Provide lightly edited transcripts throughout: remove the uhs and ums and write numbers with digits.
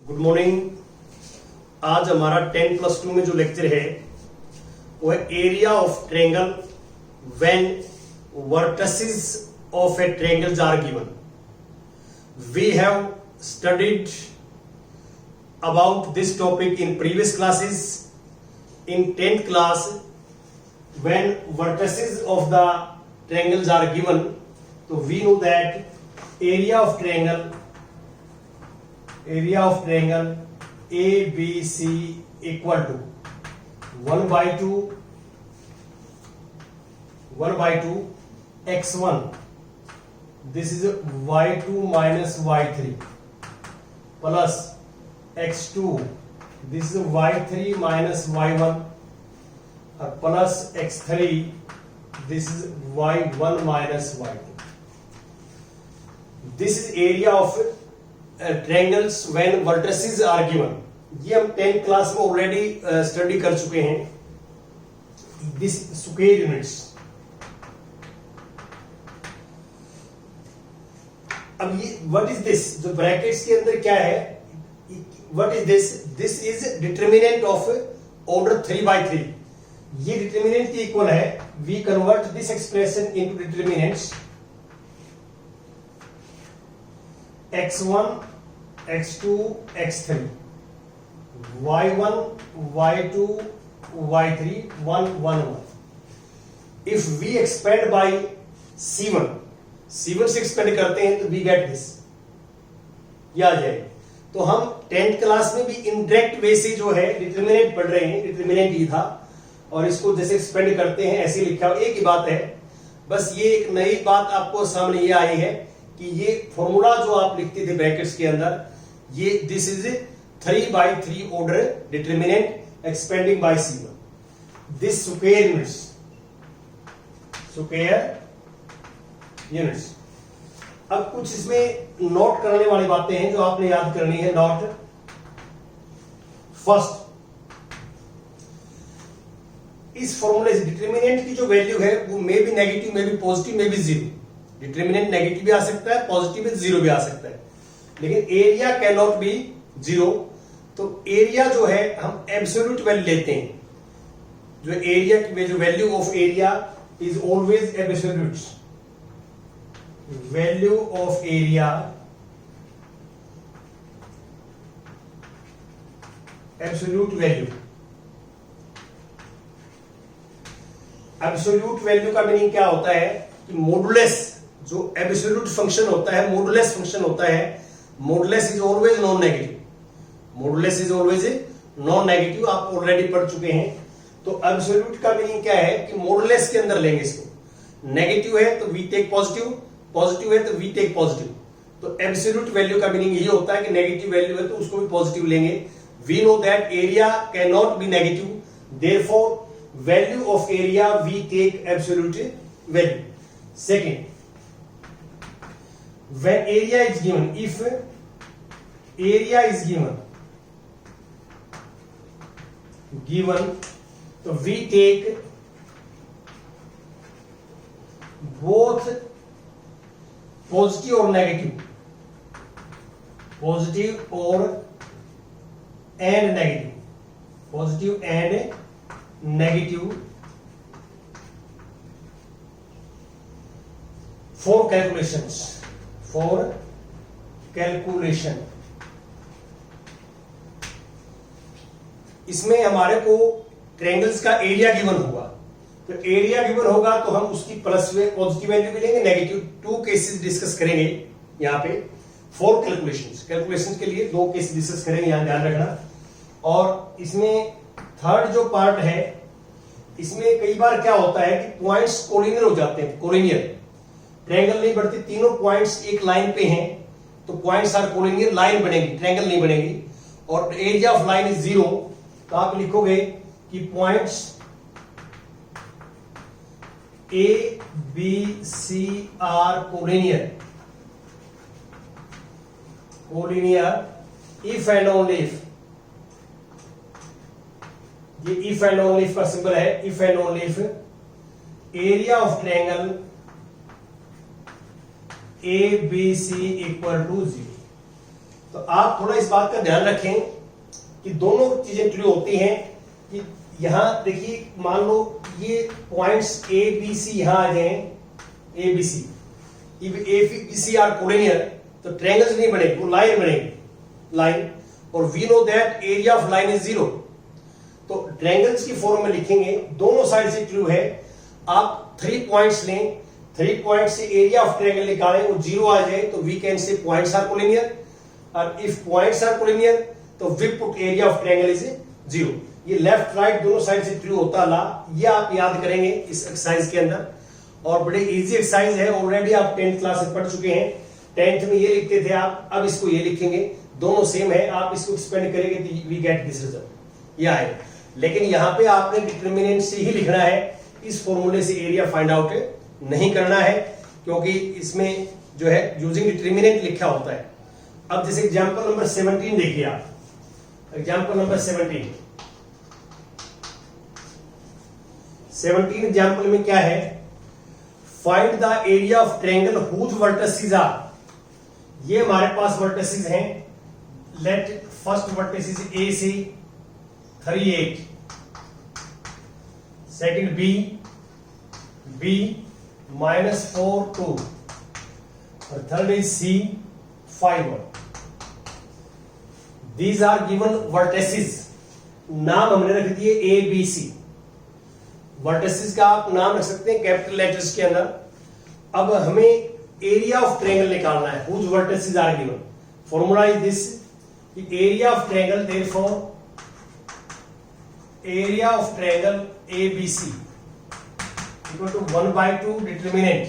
Good morning. आज हमारा 10+2 में जो लेक्चर है वो है area of triangle when vertices of a triangle are given. We have studied about this topic in previous classes. In 10th class, when vertices of the triangles are given, so we know that area of triangle ABC equal to 1/2 x1, this is y2 minus y3, plus x2, this is y3 minus y1, plus x3, this is y1 minus y2. This is area of triangles when vertices are given. ये हम 10th class में already study कर चुके हैं. This square units. अब ये what is this, जो brackets के अंदर क्या है, what is this? This is determinant of order 3/3. ये determinant के इक्वल है. We convert this expression into determinants. x1, x2, x3, y1, y2, y3, 1, 1, 1. If we expand by c1 से expand करते हैं तो we get this. ये आ जाएगा. तो हम 10th क्लास में भी इनडायरेक्ट वे से जो है डिटरमिनेंट पढ़ रहे हैं. डिटरमिनेंट ही था और इसको जैसे एक्सपेंड करते हैं ऐसे लिखा हुआ. एक ही बात है, बस ये एक नई बात आपको सामने ये आई है कि ये फॉर्मूला जो आप लिखते थे ब्रैकेट्स के अंदर, ये this is 3/3 order determinant expanding by c1. This square units. अब कुछ इसमें नोट करने वाली बातें हैं जो आपने याद करनी है. नोट फर्स्ट, इस फॉर्मूले से डिटरमिनेंट की जो वैल्यू है वो may be negative, may be positive, may be zero. Determinant negative भी आ सकता है, पॉजिटिव भी, जीरो भी आ सकता है, लेकिन area can not B zero. तो एरिया जो है हम एब्सोल्यूट वैल्यू लेते हैं. जो एरिया में जो value of area is always absolute. Value of area absolute value. Absolute value का मीनिंग क्या होता है कि मॉडुलस, जो एब्सोल्यूट फंक्शन होता है, मॉडुलस फंक्शन होता है. Modulus is always non negative. Modulus is always non negative. आप ऑलरेडी पढ़ चुके हैं. तो एब्सोल्यूट का मीनिंग क्या है कि मॉडुलस के अंदर लेंगे इसको. नेगेटिव है तो वी टेक पॉजिटिव, पॉजिटिव है तो वी टेक पॉजिटिव. तो एब्सोल्यूट वैल्यू का मीनिंग ये होता है कि नेगेटिव वैल्यू है तो उसको भी पॉजिटिव लेंगे. We know that area can not be negative, therefore value of area we take absolute value. Second, when area is given, if area is given तो वी टेक बोथ पॉजिटिव और negative, positive और and negative, positive and negative for calculation. इसमें हमारे को triangles का area given होगा. तो area given होगा तो हम उसकी प्लस में पॉजिटिव वैल्यू भी लेंगे, नेगेटिव. 2 केसेस डिस्कस करेंगे यहाँ पे फॉर कैलकुलेशंस के लिए 2 केस डिस्कस करेंगे, यहाँ ध्यान रखना. और इसमें थर्ड जो पार्ट है, इसमें कई बार क्या होता है कि पॉइंट्स कोलिनियर हो जाते हैं. कोलिनियर ट्रायंगल नहीं बढ़ती, तीनों पॉइंट्स एक लाइन पे हैं तो पॉइंट्स आर कोलिनियर, लाइन बनेगी, ट्रायंगल नहीं बनेगी. और एरिया ऑफ लाइन इज 0, तो आप लिखोगे कि points A, B, C are collinear if and only if. ये if and only if का सिंबल है. if and only if area of triangle A B C equal to 0. तो आप थोड़ा इस बात का ध्यान रखें कि दोनों चीजें ट्रू होती हैं कि यहां देखिए मान लो ये पॉइंट्स ए बी सी यहां आ जाए, A B C, if A B C are collinear तो ट्रायंगल्स नहीं बनेगी, वो लाइन बनेगी, लाइन। और we know that area of line is 0, तो ट्रायंगल्स की फॉर्म में लिखेंगे, दोनों साइड से ट्रू है। आप 3 पॉइंट्स लें, 3 पॉइंट से एरिया ऑफ ट्रायंगल निकालें, वो 0 आ जाए तो we can say points are collinear, और इफ पॉइंट्स आर कोलिनियर तो we put area of triangle is 0। ये लेफ्ट राइट दोनों साइड से ट्रू होता ला, ये आप याद करेंगे इस एक्सरसाइज के अंदर। और बड़े इजी एक्सरसाइज है, ऑलरेडी आप 10th क्लास में पढ़ चुके हैं। 10th में ये लिखते थे आप, अब इसको ये लिखेंगे, दोनों सेम है, आप इसको एक्सपेंड करेंगे तो वी गेट दिस रिजल्ट, ये आएगा। लेकिन यहां पे आपने डिटरमिनेंट से ही लिखना है, इस फॉर्मूले से एरिया फाइंड आउट नहीं करना है, क्योंकि इसमें जो है यूजिंग डिटरमिनेंट लिखा होता है। अब जैसे एग्जांपल नंबर 17 देखिए आप, एग्जांपल नंबर 17 एग्जांपल में क्या है, find the area of triangle whose vertices are. ये हमारे पास वर्टिसेस हैं, let first vertex A C 3 8, second B -4 2, और third is C 5 1। These are given vertices, नाम हमने रख दिए ए बी सी। वर्टिसेस का आप नाम रख सकते हैं कैपिटल लेटर्स के अंदर। अब हमें एरिया ऑफ ट्रायंगल निकालना है, whose vertices are given. Formula is this, area of triangle, therefore area of triangle A B C equal to 1/2 determinant.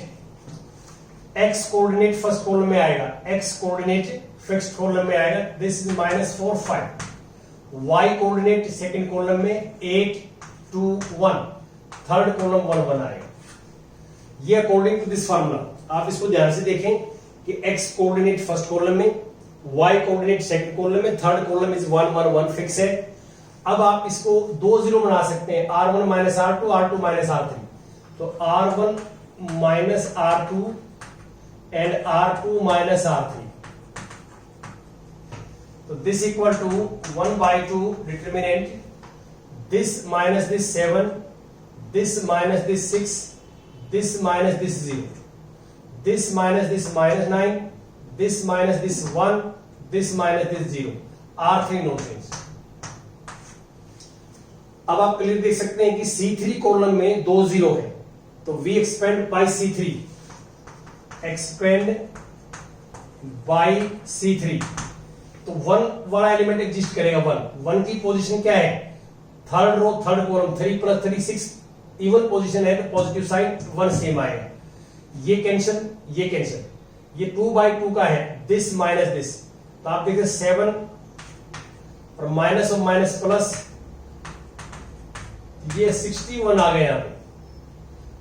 X coordinate first column में आएगा, एक्स कोऑर्डिनेट फिक्स्ड कॉलम में आएगा, this is -4 5। Y coordinate second column में 8 2 1, third column 1 1 आएगा। ये according to this formula, आप इसको ध्यान से देखें कि एक्स कोऑर्डिनेट फर्स्ट कॉलम में, वाई कोऑर्डिनेट सेकंड कॉलम में, थर्ड कॉलम इज 1 1 1 फिक्स है। अब आप इसको 2 0 बना सकते हैं, r1 -r2 r2 -r3, तो r1 -r2 and r2 -r3, so this equal to 1/2 determinant, this minus this 7, this minus this 6, this minus this 0, this minus this -9, this minus this 1, this minus this 0, r3 no change। अब आप clear देख सकते हैं कि C3 column में 2 0 है, तो we expand by C3, expand by C3, तो 1 वाला एलिमेंट एग्जिस्ट करेगा। 1 की पोजीशन क्या है, third row third column, 3 + 3 6, even position है तो पॉजिटिव साइन 1 सेम आएगा। ये कैंसिल, ये कैंसिल, ये 2/2 का है, दिस माइनस दिस, तो आप देखिए 7 और माइनस और माइनस प्लस, ये 61 आ गया यहाँ पे,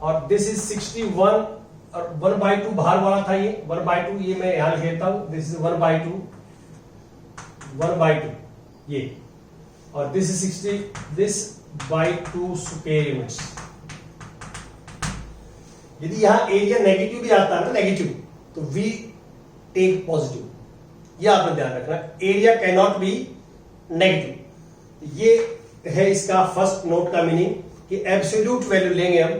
और दिस इज 61, और 1/2 बाहर वाला था, ये 1/2, ये मैं यहां लिख देता हूं, दिस इज 1/2 ये, और this is 60, this by 2 square units. यदि यहां एरिया नेगेटिव भी आता है ना, नेगेटिव, तो वी टेक पॉजिटिव, यह आपने ध्यान रखना, area can not be negative. ये है इसका फर्स्ट नोट का मीनिंग कि एब्सोल्यूट वैल्यू लेंगे हम।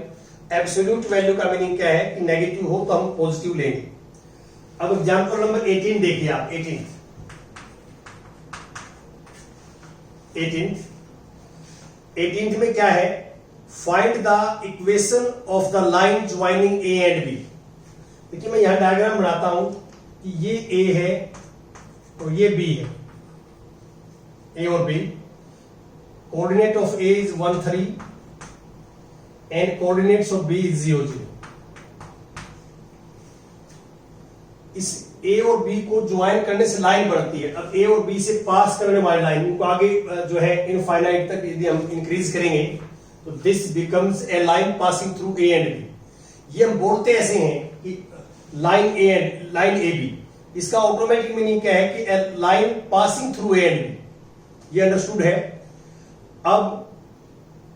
एब्सोल्यूट वैल्यू का मीनिंग क्या है कि नेगेटिव हो तो हम पॉजिटिव लेंगे। अब एग्जांपल नंबर 18 देखिए आप, 18th में क्या है, find the equation of the line joining A and B. देखिए मैं यहां डायग्राम बनाता हूं कि ये ए है और ये बी है, ए और B. Coordinate of A is 1 3 and coordinates of B is 0 0। इस ए और बी को ज्वाइन करने से लाइन बढ़ती है। अब ए और बी से पास करने वाली लाइन, इनको आगे जो है इनफाइनाइट तक यदि हम इंक्रीज करेंगे तो this becomes a line passing through A and B. ये हम बोलते ऐसे हैं कि लाइन ए बी, इसका ऑटोमेटिक मीनिंग क्या है कि A line passing through A and B. ये अंडरस्टूड है। अब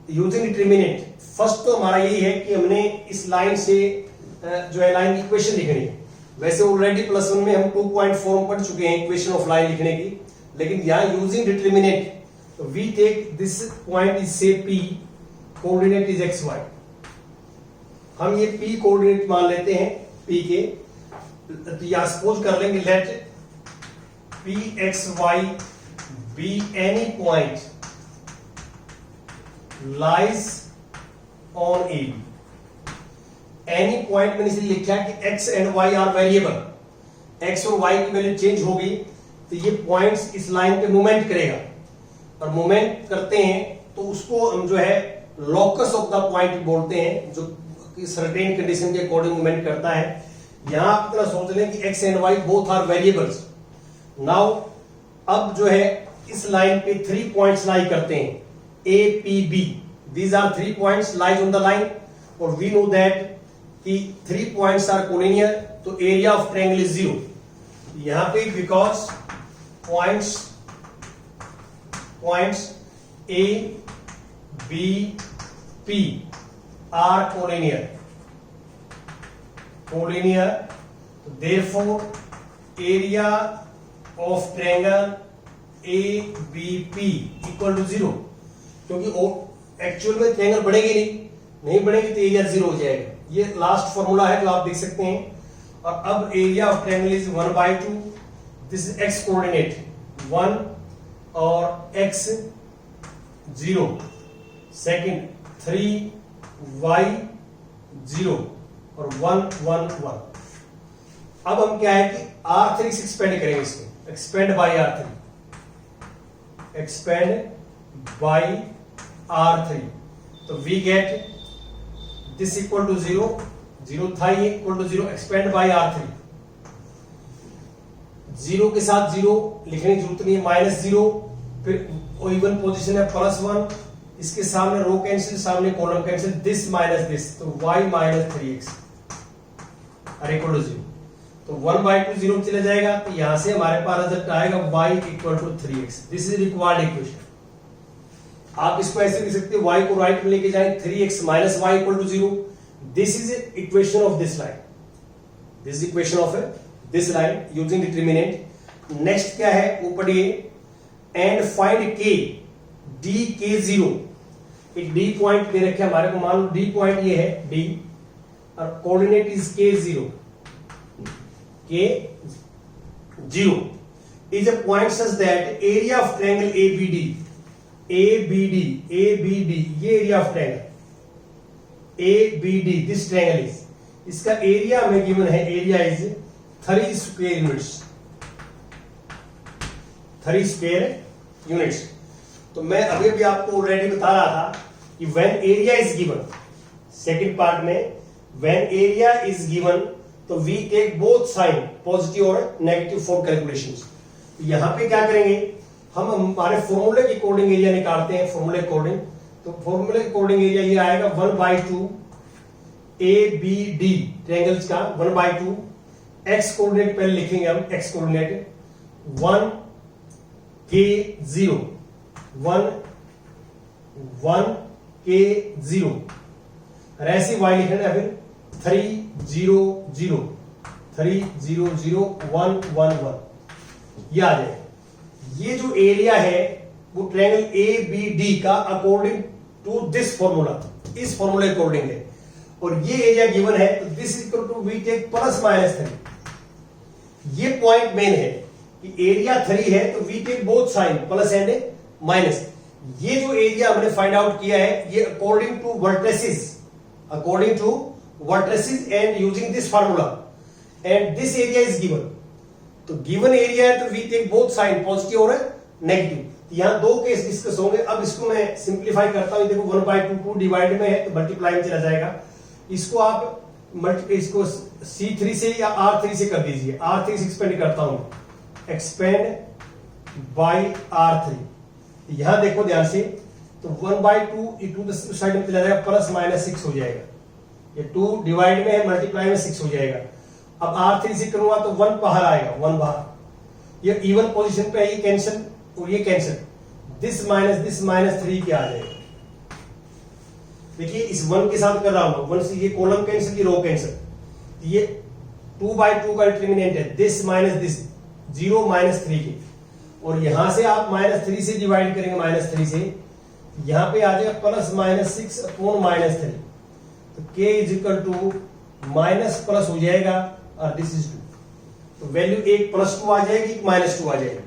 यूजिंग डिटरमिनेंट, फर्स्ट तो हमारा यही है कि हमने इस लाइन से जो है लाइन की इक्वेशन लिखनी है। वैसे ऑलरेडी +1 में हम 2.4 पढ़ चुके हैं इक्वेशन ऑफ लाइन लिखने की, लेकिन यहाँ using determinant we take this point is say P, coordinate is XY। हम ये P कोऑर्डिनेट मान लेते हैं P के, तो यहाँ सपोज कर लेंगे let PXY be any point lies on AB। Any point मैंने इसलिए लिखा है कि x and y are variable, x और y की वैल्यू चेंज होगी तो ये पॉइंट्स इस लाइन पे मूवमेंट करेगा, और मूवमेंट करते हैं तो उसको हम जो है लोकस ऑफ द पॉइंट बोलते हैं, जो सर्टेन कंडीशन के अकॉर्डिंग मूवमेंट करता है। यहां आप इतना सोच लें कि x and y both are variables. Now अब जो है इस लाइन पे 3 पॉइंट्स लाई करते हैं A P B, these are 3 points lies on the line, और वी नो दैट कि 3 पॉइंट्स आर कोलिनियर, तो एरिया ऑफ ट्रायंगल इज 0। यहां पे because points A B P are collinear, तो therefore area of triangle ABP equal to 0, क्योंकि actual में triangle बढ़ेगी नहीं बढ़ेगी तो एरिया 0 हो जाएगा। ये लास्ट फॉर्मूला है जो आप देख सकते हैं। और अब area of triangle is 1/2, this is x coordinate 1 और x 0, सेकंड 3y 0 और 1 1 1। अब हम क्या है कि R3 से एक्सपेंड करेंगे इसको, एक्सपेंड बाय R3, तो we get this equal to 0 0 था, ये equal to 0, expand by R3। 0 के साथ 0 लिखने की जरूरत नहीं है, -0, फिर इवन पोजीशन है +1, इसके सामने रो कैंसिल, सामने column cancel, this minus this, तो y - 3x और इक्वल टू 0, तो 1/2 0 चला जाएगा, तो यहां से हमारे पास रिजल्ट आएगा y equal to 3x। This is required equation. आप इसको ऐसे लिख सकते हैं, y को राइट में लेके जाएं, 3x - y equal to 0। This is equation of this line, this is equation of this line using determinant. Next क्या है वो पढ़िए, and find k d k 0। एक d पॉइंट दे रखे हमारे को, मान लो d पॉइंट ये है d, और coordinate is k 0 is a point such that area of triangle ABD, ये area of triangle ABD, this triangle is, इसका एरिया हमें गिवन है, एरिया इज 3 स्क्वायर यूनिट्स। तो मैं अभी भी आपको ऑलरेडी बता रहा था कि when area is given, second part में व्हेन एरिया इज गिवन, तो we take both sign positive और नेगेटिव फॉर कैलकुलेशंस। यहां पे क्या करेंगे, हम हमारे फॉर्मूले के अकॉर्डिंग एरिया निकालते हैं, फॉर्मूले अकॉर्डिंग, तो फॉर्मूले के अकॉर्डिंग एरिया ये आएगा 1/2 ABD ट्रायंगल्स का 1/2। x कोऑर्डिनेट पहले लिखेंगे हम, x कोऑर्डिनेट 1 K 0 1 K 0, और ऐसी y लिखना है फिर 3 0 0 3 0 0 1 1 1, ये आ जाए। ये जो एरिया है वो ट्रायंगल ABD का अकॉर्डिंग टू दिस फॉर्मूला, इस फॉर्मूले अकॉर्डिंग है, और ये एरिया गिवन है, तो this equal to we take +-3। ये पॉइंट मेन है कि एरिया 3 है, तो we take both sign plus and minus. ये जो एरिया हमने फाइंड आउट किया है, ये according to vertices and using this formula, and this area is given. तो गिवन एरिया है, तो we take both sign positive और नेगेटिव। यहां दो केस डिस्कस होंगे। अब इसको मैं सिंप्लीफाई करता हूं, देखो 1/2 डिवाइड में है तो मल्टीप्लाई में चला जाएगा। इसको आप इसको C3 से या R3 से कर दीजिए, R3 से एक्सपेंड करता हूं, एक्सपेंड बाय R3। यहां देखो ध्यान से, तो 1/2 साइड में चला जाएगा, +-6 हो जाएगा। ये 2 डिवाइड में है, मल्टीप्लाई में 6 हो जाएगा। अब R3 से करूंगा तो 1 बाहर आएगा, 1 बाहर, ये इवन पोजीशन पे है, ये कैंसिल और ये कैंसिल, दिस माइनस 3 क्या आ जाएगा। देखिए इस 1 के साथ कर रहा हूं, 1 से ये कॉलम कैंसिल, ये रो कैंसिल, ये 2/2 का डिटर्मिनेंट है दिस माइनस दिस, 0 -3 के, और यहां से आप -3 से डिवाइड करेंगे, -3 से यहां पे आ जाएगा +-6/-3, तो k is equal to minus plus हो जाएगा और दिस इज 2, तो वैल्यू एक +2 आ जाएगी, -2 आ जाएगी,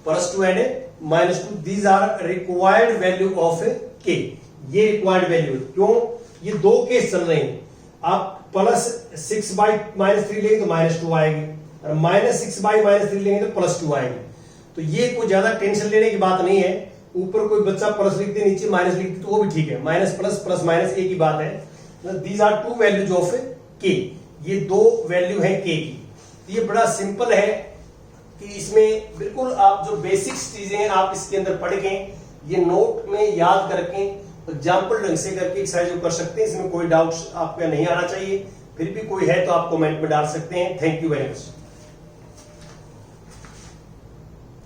+2 and -2, these are required value of k, ये रिक्वायर्ड वैल्यू। क्यों? ये दो केस चल रहे हैं, आप +6/-3 लेंगे तो -2 आएगी, और -6/-3 लेंगे तो +2 आएगी। तो ये कोई ज्यादा टेंशन लेने की बात नहीं है, ऊपर कोई बच्चा प्लस लिख दे, नीचे माइनस लिख दे, तो वो भी ठीक है, माइनस प्लस माइनस एक ही बात है। These are 2 values of k, ये दो वैल्यू है k की। तो ये बड़ा सिंपल है कि इसमें बिल्कुल आप जो बेसिक्स चीजें हैं आप इसके अंदर पढ़ के, ये नोट में याद करके, एग्जाम्पल ढंग से करके एक्सरसाइज कर सकते हैं। इसमें कोई डाउट्स आपका नहीं आना चाहिए, फिर भी कोई है तो आप कमेंट में डाल सकते हैं। Thank you very much.